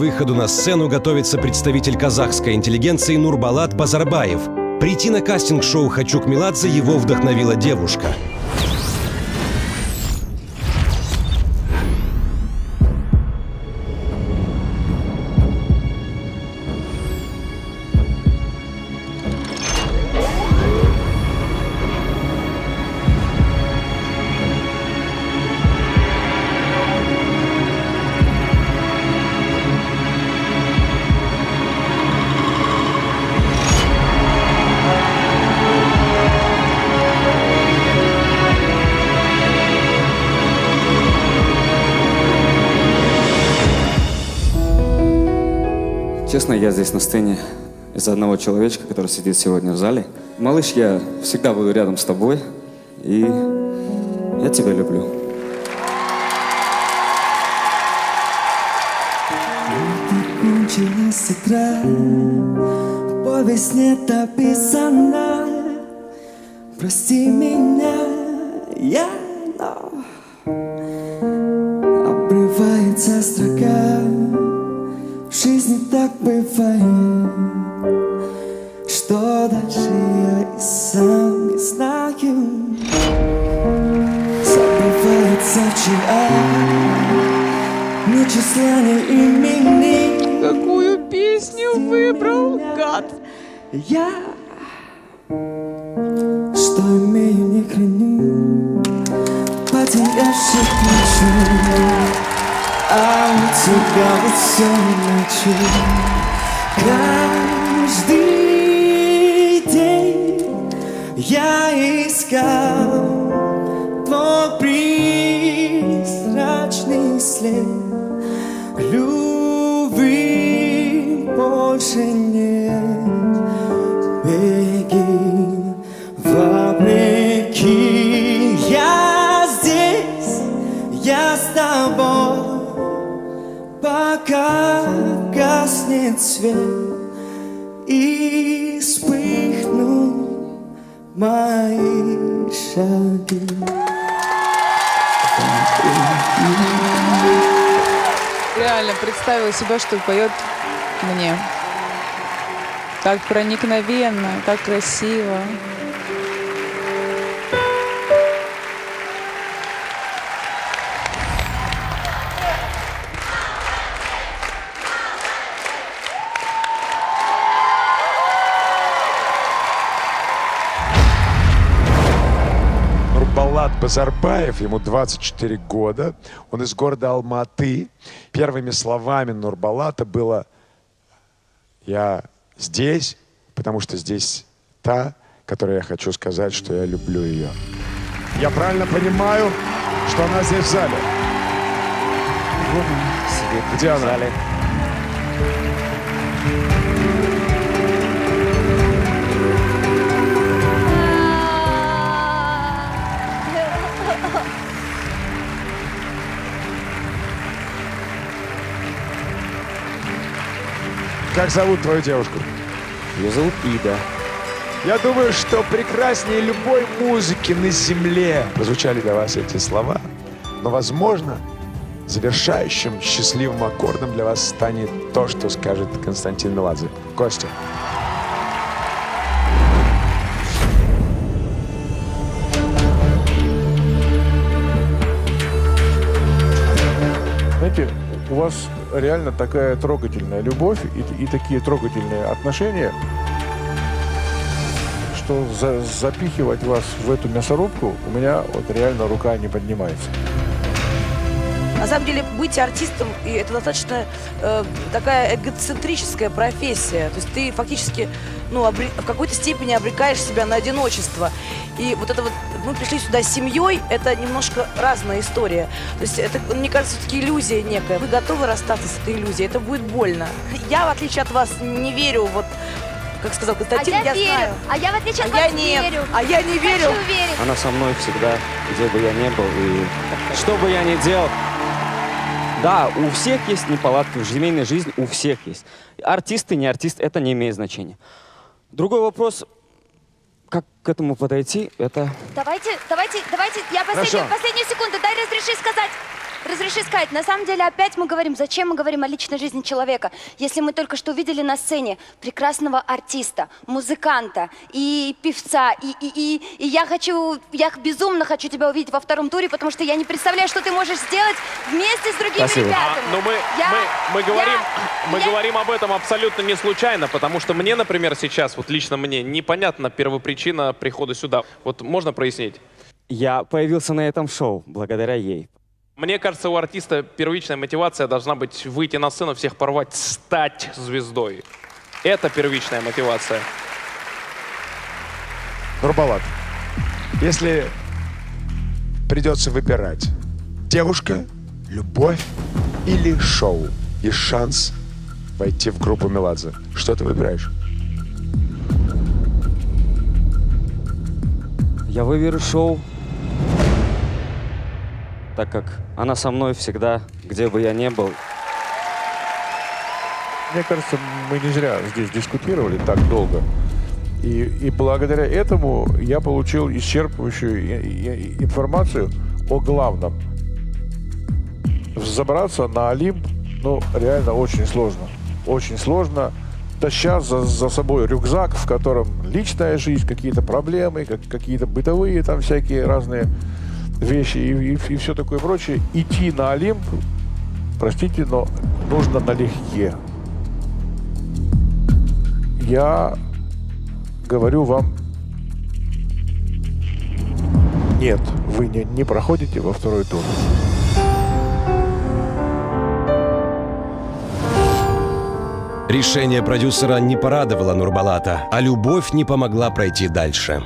выходу на сцену готовится представитель казахской интеллигенции Нурбалат Базарбаев. Прийти на кастинг-шоу «Хочу к Меладзе» его вдохновила девушка. Честно, я здесь на сцене из-за одного человечка, который сидит сегодня в зале. Малыш, я всегда буду рядом с тобой, и я тебя люблю. Кончилась игра, повесть нет описана. Прости меня, я обрывается строка. В жизни так бывает, что дальше я и сам не знаю. Забывается вчера, ни числа, ни имени. Какую песню выбрал, гад? Я, что имею, не храню, потерявший плечу. А у тебя вот все иначе. Каждый день я искал твой призрачный след. Любви больше нет. Беги вопреки. Я здесь, я с тобой. Пока гаснет свет и вспыхнут мои шаги. Реально представила себя, что поет мне. Так проникновенно, так красиво. Нурбалат Базарбаев, ему 24 года, он из города Алматы. Первыми словами Нурбалата было: «Я здесь, потому что здесь та, которой я хочу сказать, что я люблю ее». Я правильно понимаю, что она здесь в зале? Где она? Как зовут твою девушку? Ее зовут Ида. Я думаю, что прекраснее любой музыки на земле прозвучали для вас эти слова. Но, возможно, завершающим счастливым аккордом для вас станет то, что скажет Константин Меладзе. Костя. Знаете, у вас реально такая трогательная любовь и такие трогательные отношения, что запихивать вас в эту мясорубку у меня вот реально рука не поднимается. На самом деле, быть артистом – это достаточно такая эгоцентрическая профессия. То есть ты фактически в какой-то степени обрекаешь себя на одиночество. И вот это вот, мы пришли сюда с семьей, это немножко разная история. То есть это, мне кажется, все-таки иллюзия некая. Вы готовы расстаться с этой иллюзией, это будет больно. Я, в отличие от вас, не верю, вот, как сказал Константин, я знаю. А я, в отличие от вас, не верю. А я не верю. Хочу верить. Она со мной всегда, где бы я ни был, и что бы я ни делал. Да, у всех есть неполадки в семейной жизни, у всех есть. Артисты, не артист, это не имеет значения. Другой вопрос, как к этому подойти, это... Давайте, я последнюю секунду, дай разреши сказать. разреши сказать, на самом деле опять мы говорим, зачем мы говорим о личной жизни человека, если мы только что увидели на сцене прекрасного артиста, музыканта и певца, и я безумно хочу тебя увидеть во втором туре, потому что я не представляю, что ты можешь сделать вместе с другими Спасибо. ребятами. Но мы говорим об этом абсолютно не случайно, потому что мне, например, сейчас, вот лично мне, непонятна первопричина прихода сюда. Вот можно прояснить? Я появился на этом шоу благодаря ей. Мне кажется, у артиста первичная мотивация должна быть выйти на сцену, всех порвать, стать звездой. Это первичная мотивация. Нурбалат, если придется выбирать, девушка, любовь или шоу и шанс войти в группу Меладзе, что ты выбираешь? Я выберу шоу, так как она со мной всегда, где бы я ни был. Мне кажется, мы не зря здесь дискутировали так долго. И благодаря этому я получил исчерпывающую информацию о главном. Взобраться на Олимп, ну, реально очень сложно. Очень сложно, таща за собой рюкзак, в котором личная жизнь, какие-то проблемы, какие-то бытовые там всякие разные вещи и все такое прочее. Идти на Олимп, простите, но нужно налегке. Я говорю вам, нет, вы не проходите во второй тур. Решение продюсера не порадовало Нурбалата, а любовь не помогла пройти дальше.